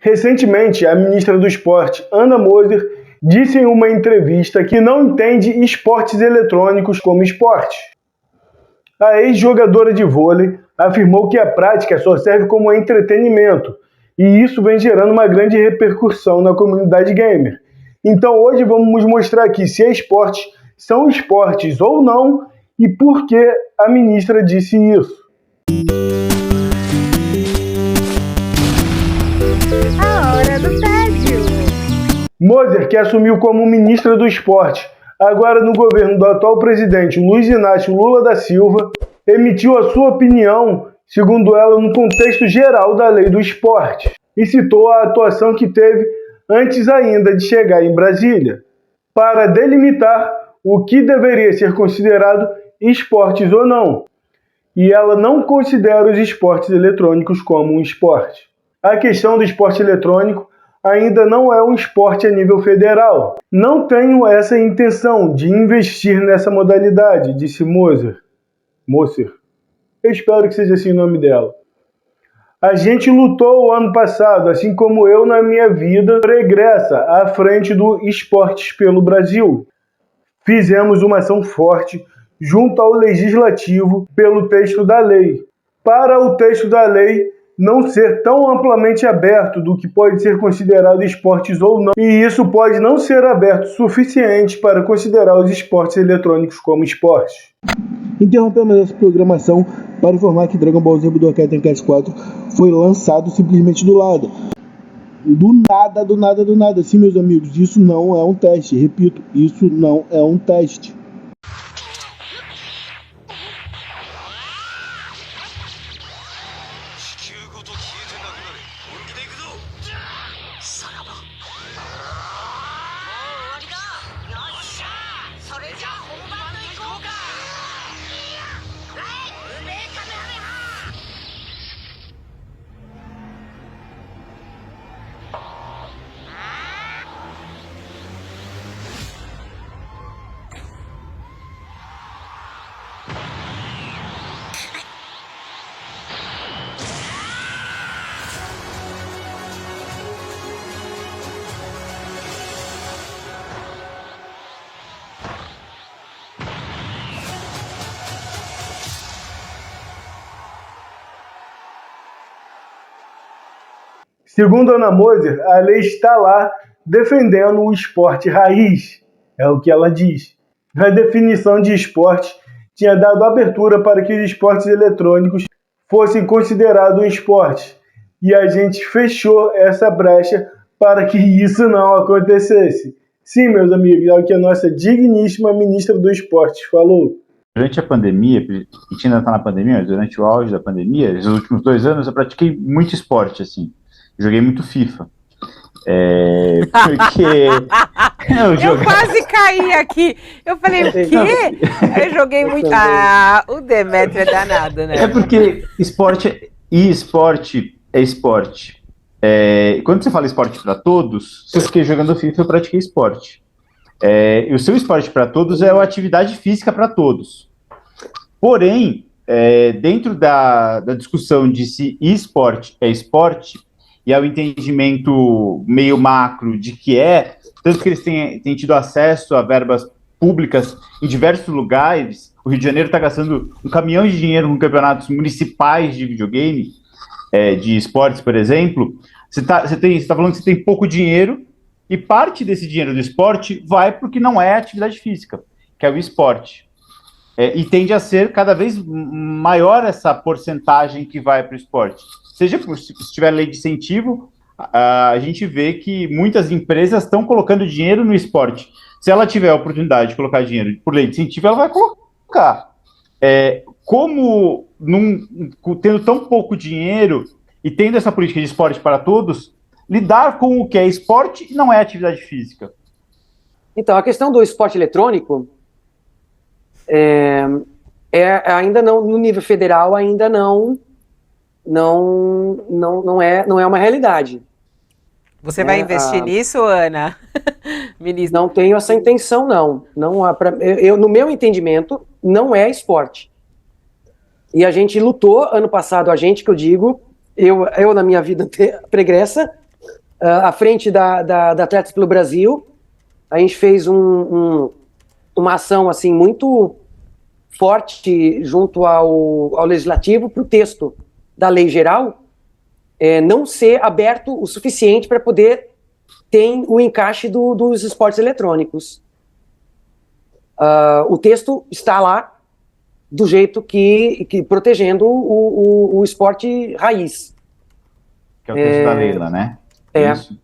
Recentemente, a ministra do Esporte, Ana Moser, disse em uma entrevista que não entende esportes eletrônicos como esporte. A ex-jogadora de vôlei afirmou que a prática só serve como entretenimento, e isso vem gerando uma grande repercussão na comunidade gamer. Então hoje vamos mostrar aqui se esportes são esportes ou não e por que a ministra disse isso. A hora do tédio. Moser, que assumiu como ministra do esporte, agora no governo do atual presidente Luiz Inácio Lula da Silva, emitiu a sua opinião, segundo ela, no contexto geral da lei do esporte, e citou a atuação que teve antes ainda de chegar em Brasília, para delimitar o que deveria ser considerado esportes ou não. E ela não considera os esportes eletrônicos como um esporte. A questão do esporte eletrônico ainda não é um esporte a nível federal. Não tenho essa intenção de investir nessa modalidade, disse Moser. Eu espero que seja assim o nome dela. A gente lutou o ano passado, assim como eu na minha vida pregressa, à frente do Esportes pelo Brasil. Fizemos uma ação forte junto ao Legislativo pelo texto da lei. Para o texto da lei não ser tão amplamente aberto do que pode ser considerado esportes ou não, e isso pode não ser aberto o suficiente para considerar os esportes eletrônicos como esportes. Interrompemos essa programação para informar que Dragon Ball Z Budokai Tenkaichi 4 foi lançado simplesmente do nada. Do nada. Sim, meus amigos, isso não é um teste. Repito, isso não é um teste. Segundo Ana Moser, a lei está lá defendendo o esporte raiz, é o que ela diz. A definição de esporte tinha dado abertura para que os esportes eletrônicos fossem considerados um esporte, e a gente fechou essa brecha para que isso não acontecesse. Sim, meus amigos, é o que a nossa digníssima ministra do Esporte falou. Durante a pandemia, a gente ainda está na pandemia, mas durante o auge da pandemia, nos últimos 2 anos, eu pratiquei muito esporte, assim. Joguei muito FIFA. Porque eu quase caí aqui. Eu falei, o quê? Eu joguei muito. O Demetrio é danado, né? É porque esporte é esporte. Quando você fala esporte para todos, se eu fiquei jogando FIFA, eu pratiquei esporte. E o seu esporte para todos é a atividade física para todos. Porém, dentro da discussão de se esporte é esporte, e ao entendimento meio macro de que tanto que eles têm tido acesso a verbas públicas em diversos lugares. O Rio de Janeiro está gastando um caminhão de dinheiro com campeonatos municipais de videogame, de esportes, por exemplo. Você tá falando que você tem pouco dinheiro, e parte desse dinheiro do esporte vai porque não é atividade física, que é o esporte. E tende a ser cada vez maior essa porcentagem que vai para o esporte. Seja se tiver lei de incentivo, a gente vê que muitas empresas estão colocando dinheiro no esporte. Se ela tiver a oportunidade de colocar dinheiro por lei de incentivo, ela vai colocar. Tendo tão pouco dinheiro e tendo essa política de esporte para todos, lidar com o que é esporte e não é atividade física. Então, a questão do esporte eletrônico ainda não, no nível federal, ainda não é uma realidade. Você vai investir nisso, Ana? Ministra? Não tenho essa intenção, não. No meu entendimento, não é esporte. E a gente lutou ano passado, que eu digo, eu na minha vida pregressa, à frente da Atletas pelo Brasil. A gente fez uma ação assim muito forte junto ao Legislativo para o texto da lei geral não ser aberto o suficiente para poder ter o encaixe dos esportes eletrônicos. O texto está lá do jeito que protegendo o esporte raiz. Que é o texto da Leila, né? Isso.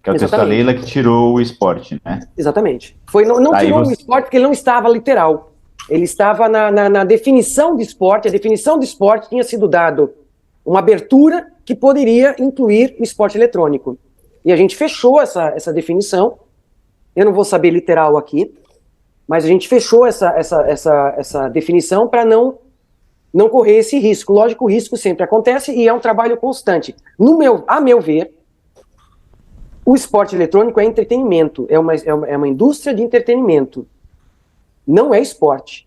Que é o texto da Exatamente. Leila que tirou o esporte, né? Exatamente. Não tirou o esporte porque ele não estava literal. Ele estava na definição de esporte. A definição de esporte tinha sido dado uma abertura que poderia incluir o esporte eletrônico. E a gente fechou essa definição. Eu não vou saber literal aqui, mas a gente fechou essa definição para não correr esse risco. Lógico, o risco sempre acontece e é um trabalho constante. A meu ver, o esporte eletrônico é entretenimento, é uma indústria de entretenimento, não é esporte.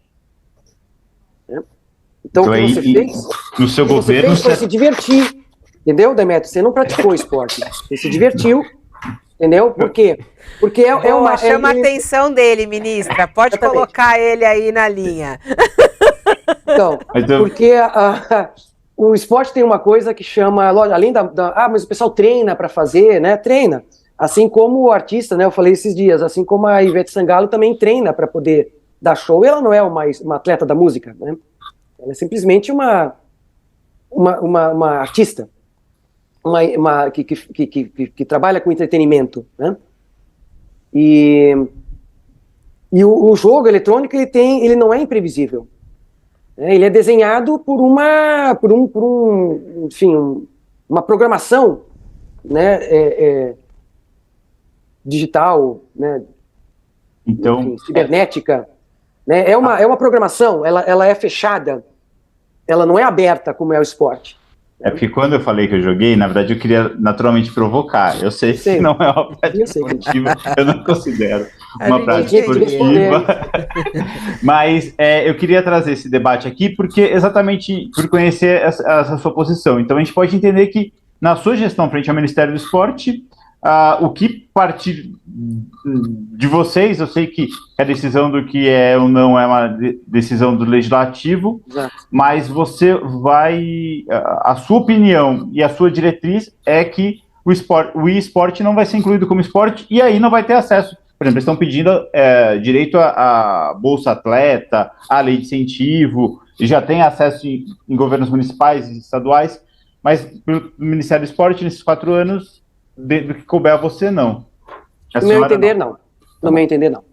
Então, o que você fez, no seu governo, foi se divertir, entendeu, Demetrio? Você não praticou esporte, você se divertiu, entendeu? Por quê? Porque chama a atenção dele, ministra, pode colocar ele aí na linha. Então, porque o esporte tem uma coisa que chama, além mas o pessoal treina para fazer, né? Treina. Assim como o artista, né? Eu falei esses dias, assim como a Ivete Sangalo também treina para poder dar show. Ela não é uma atleta da música, né? Ela é simplesmente uma artista, que trabalha com entretenimento, né? E o jogo eletrônico ele não é imprevisível. Ele é desenhado por uma programação, né, digital, né, então, enfim, cibernética, né, é uma programação, ela é fechada, ela não é aberta como é o esporte. É porque quando eu falei que eu joguei, na verdade eu queria naturalmente provocar. Eu sei que não é uma prática esportiva, eu não considero uma prática esportiva. Mas eu queria trazer esse debate aqui porque exatamente por conhecer essa sua posição. Então a gente pode entender que na sua gestão frente ao Ministério do Esporte, o que partir de vocês, eu sei que a decisão do que é ou não é uma decisão do Legislativo, exato, mas você vai, a sua opinião e a sua diretriz é que o esporte não vai ser incluído como esporte e aí não vai ter acesso. Por exemplo, eles estão pedindo direito a Bolsa Atleta, a lei de incentivo, e já tem acesso em governos municipais e estaduais, mas pelo Ministério do Esporte, nesses 4 anos, do que couber a você, não. No meu entender, não. No meu entender, não.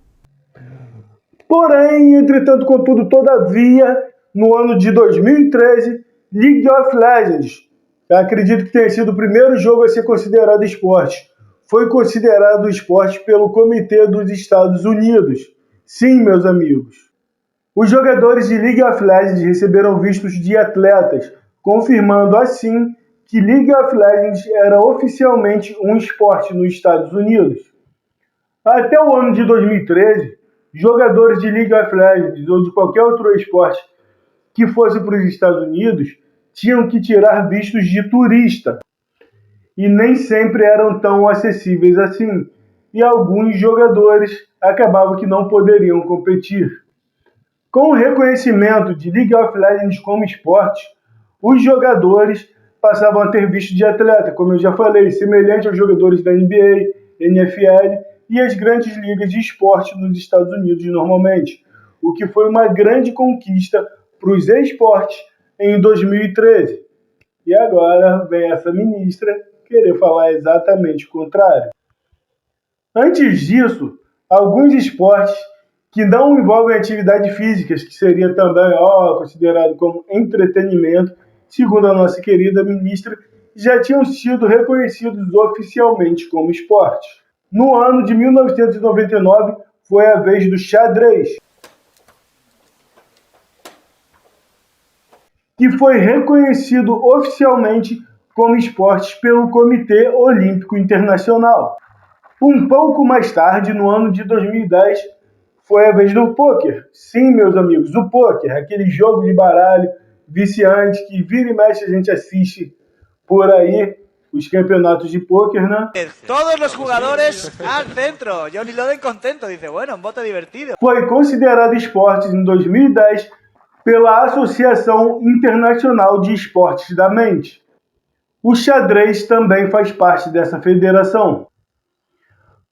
Porém, entretanto, contudo, todavia, no ano de 2013, League of Legends, eu acredito que tenha sido o primeiro jogo a ser considerado esporte, foi considerado esporte pelo Comitê dos Estados Unidos. Sim, meus amigos. Os jogadores de League of Legends receberam vistos de atletas, confirmando assim que League of Legends era oficialmente um esporte nos Estados Unidos. Até o ano de 2013, jogadores de League of Legends ou de qualquer outro esporte que fosse para os Estados Unidos tinham que tirar vistos de turista. E nem sempre eram tão acessíveis assim. E alguns jogadores acabavam que não poderiam competir. Com o reconhecimento de League of Legends como esporte, os jogadores passavam a ter visto de atleta, como eu já falei, semelhante aos jogadores da NBA, NFL e as grandes ligas de esporte nos Estados Unidos normalmente, o que foi uma grande conquista para os esportes em 2013. E agora vem essa ministra querer falar exatamente o contrário. Antes disso, alguns esportes que não envolvem atividades físicas, que seria também considerado como entretenimento, segundo a nossa querida ministra, já tinham sido reconhecidos oficialmente como esportes. No ano de 1999, foi a vez do xadrez, que foi reconhecido oficialmente como esportes pelo Comitê Olímpico Internacional. Um pouco mais tarde, no ano de 2010, foi a vez do pôquer. Sim, meus amigos, o pôquer, aquele jogo de baralho viciante que vira e mexe a gente assiste por aí, os campeonatos de pôquer, né? Todos os jogadores al centro. Johnny Loden contento, dice, bueno, un bote divertido. Foi considerado esporte em 2010 pela Associação Internacional de Esportes da Mente. O xadrez também faz parte dessa federação.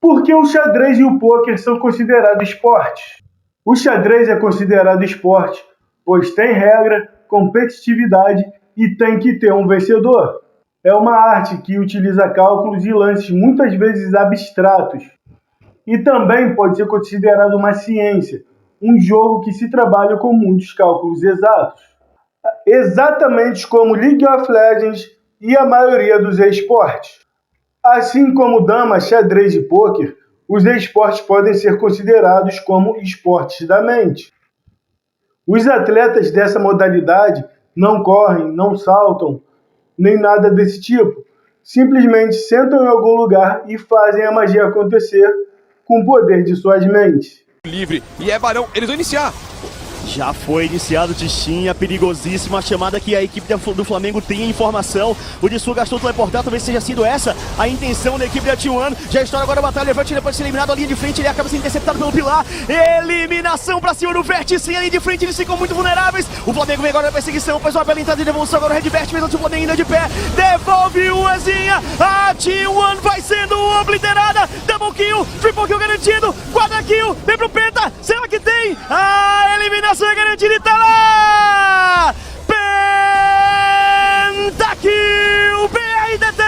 Por que o xadrez e o pôquer são considerados esportes? O xadrez é considerado esporte, pois tem regra, competitividade e tem que ter um vencedor. É uma arte que utiliza cálculos e lances muitas vezes abstratos. E também pode ser considerado uma ciência, um jogo que se trabalha com muitos cálculos exatos. Exatamente como League of Legends e a maioria dos esportes. Assim como dama, xadrez e pôquer, os esportes podem ser considerados como esportes da mente. Os atletas dessa modalidade não correm, não saltam, nem nada desse tipo. Simplesmente sentam em algum lugar e fazem a magia acontecer com o poder de suas mentes. Livre, e é Barão, eles vão iniciar. Já foi iniciado o Tichinha, perigosíssima chamada que a equipe do Flamengo tem informação. O Dissu gastou o teleportar, talvez seja sido essa a intenção da equipe da T1. Já estoura agora a batalha, Levante depois de ser eliminado, a linha de frente, ele acaba sendo interceptado pelo Pilar. Eliminação pra cima do Vértice, a linha de frente, eles ficam muito vulneráveis. O Flamengo vem agora na perseguição, faz uma bela entrada de devolução, agora o Red Vert, mesmo o Flamengo ainda de pé, devolve o Ezinha, a T1 vai sendo obliterada, double kill, triple kill garantido, quadra kill, vem pro Penta, será que tem a eliminação? É garantido e tá lá! Pentakill BRTT!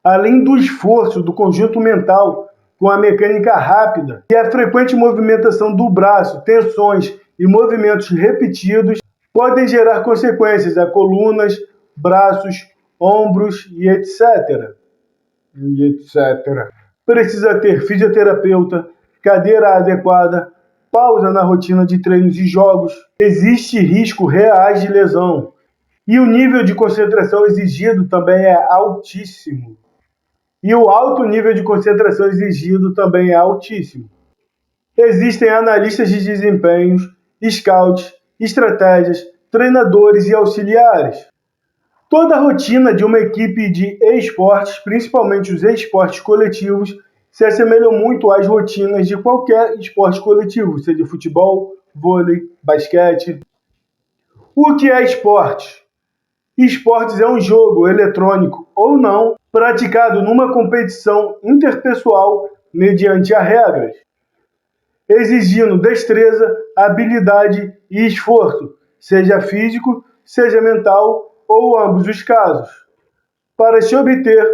Além do esforço do conjunto mental com a mecânica rápida e a frequente movimentação do braço, tensões e movimentos repetidos podem gerar consequências a colunas, braços, ombros e etc. Precisa ter fisioterapeuta, cadeira adequada, pausa na rotina de treinos e jogos, existe risco reais de lesão. E o nível de concentração exigido também é altíssimo. E o alto nível de concentração exigido também é altíssimo. Existem analistas de desempenhos, scouts, estratégias, treinadores e auxiliares. Toda a rotina de uma equipe de esportes, principalmente os esportes coletivos, se assemelham muito às rotinas de qualquer esporte coletivo, seja futebol, vôlei, basquete. O que é esporte? Esportes é um jogo eletrônico ou não, praticado numa competição interpessoal mediante a regras, exigindo destreza, habilidade e esforço, seja físico, seja mental ou ambos os casos, para se obter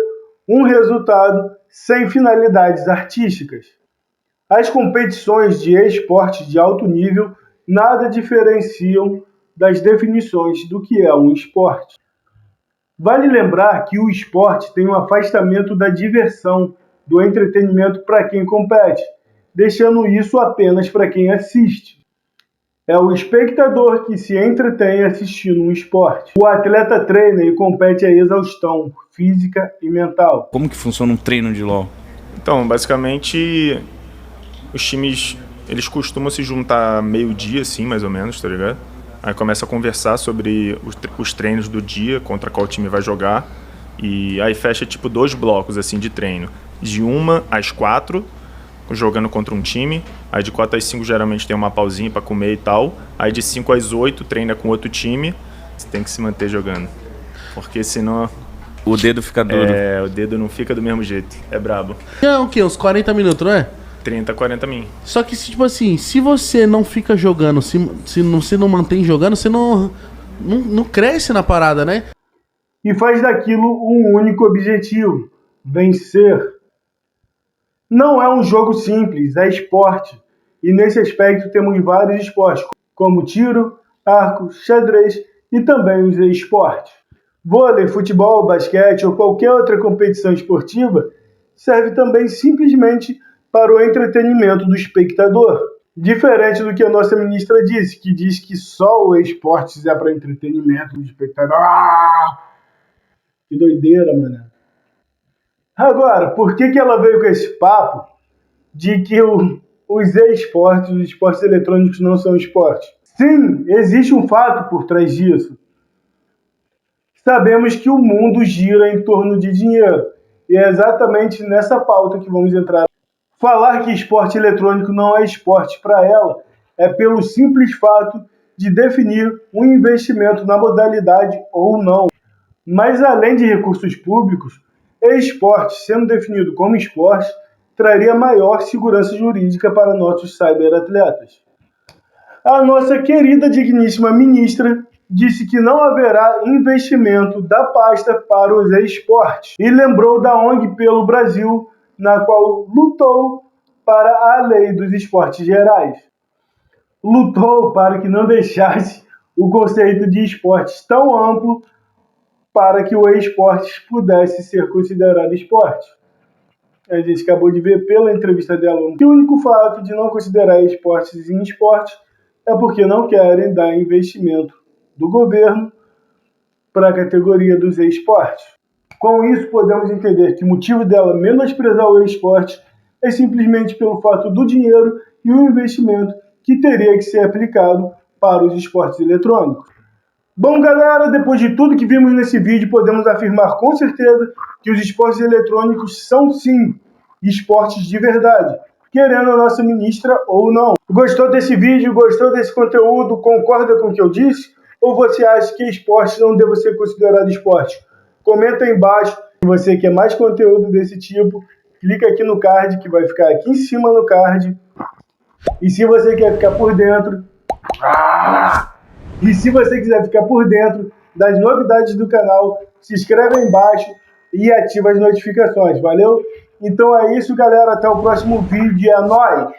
um resultado sem finalidades artísticas. As competições de esportes de alto nível nada diferenciam das definições do que é um esporte. Vale lembrar que o esporte tem um afastamento da diversão, do entretenimento para quem compete, deixando isso apenas para quem assiste. É o espectador que se entretém assistindo um esporte. O atleta treina e compete à exaustão física e mental. Como que funciona um treino de LoL? Então, basicamente, os times, eles costumam se juntar meio-dia, assim, mais ou menos, tá ligado? Aí começa a conversar sobre os treinos do dia, contra qual time vai jogar. E aí fecha, tipo, 2 blocos, assim, de treino. De 1 às 4, jogando contra um time. Aí de 4 às 5 geralmente tem uma pausinha pra comer e tal. Aí de 5 às 8 treina com outro time. Você tem que se manter jogando. Porque senão... O dedo fica duro. É, o dedo não fica do mesmo jeito. É brabo. É o quê? Uns 40 minutos, não é? 30, 40 min. Só que, tipo assim, se você não fica jogando, se você não mantém jogando, você não cresce na parada, né? E faz daquilo um único objetivo: vencer. Não é um jogo simples, é esporte. E nesse aspecto temos vários esportes, como tiro, arco, xadrez e também os esportes. Vôlei, futebol, basquete ou qualquer outra competição esportiva serve também simplesmente para o entretenimento do espectador. Diferente do que a nossa ministra disse, que diz que só o esportes é para entretenimento do espectador. Que doideira, mano. Agora, por que ela veio com esse papo de que os esportes, os esportes eletrônicos não são esportes? Sim, existe um fato por trás disso. Sabemos que o mundo gira em torno de dinheiro, e é exatamente nessa pauta que vamos entrar. Falar que esporte eletrônico não é esporte para ela é pelo simples fato de definir um investimento na modalidade ou não. Mas além de recursos públicos, esporte, sendo definido como esporte, traria maior segurança jurídica para nossos cyberatletas. A nossa querida digníssima ministra disse que não haverá investimento da pasta para os esportes e lembrou da ONG pelo Brasil, na qual lutou para a lei dos esportes gerais. Lutou para que não deixasse o conceito de esportes tão amplo para que o esporte pudesse ser considerado esporte. A gente acabou de ver pela entrevista dela que o único fato de não considerar esportes em esporte é porque não querem dar investimento do governo para a categoria dos esportes. Com isso, podemos entender que o motivo dela menosprezar o esporte é simplesmente pelo fato do dinheiro e o investimento que teria que ser aplicado para os esportes eletrônicos. Bom, galera, depois de tudo que vimos nesse vídeo, podemos afirmar com certeza que os esportes eletrônicos são, sim, esportes de verdade, querendo a nossa ministra ou não. Gostou desse vídeo? Gostou desse conteúdo? Concorda com o que eu disse? Ou você acha que esporte não deve ser considerado esporte? Comenta aí embaixo. Se você quer mais conteúdo desse tipo, clica aqui no card, que vai ficar aqui em cima no card. E se você quer ficar por dentro... E se você quiser ficar por dentro das novidades do canal, se inscreve aí embaixo e ativa as notificações, valeu? Então é isso, galera. Até o próximo vídeo. É nóis!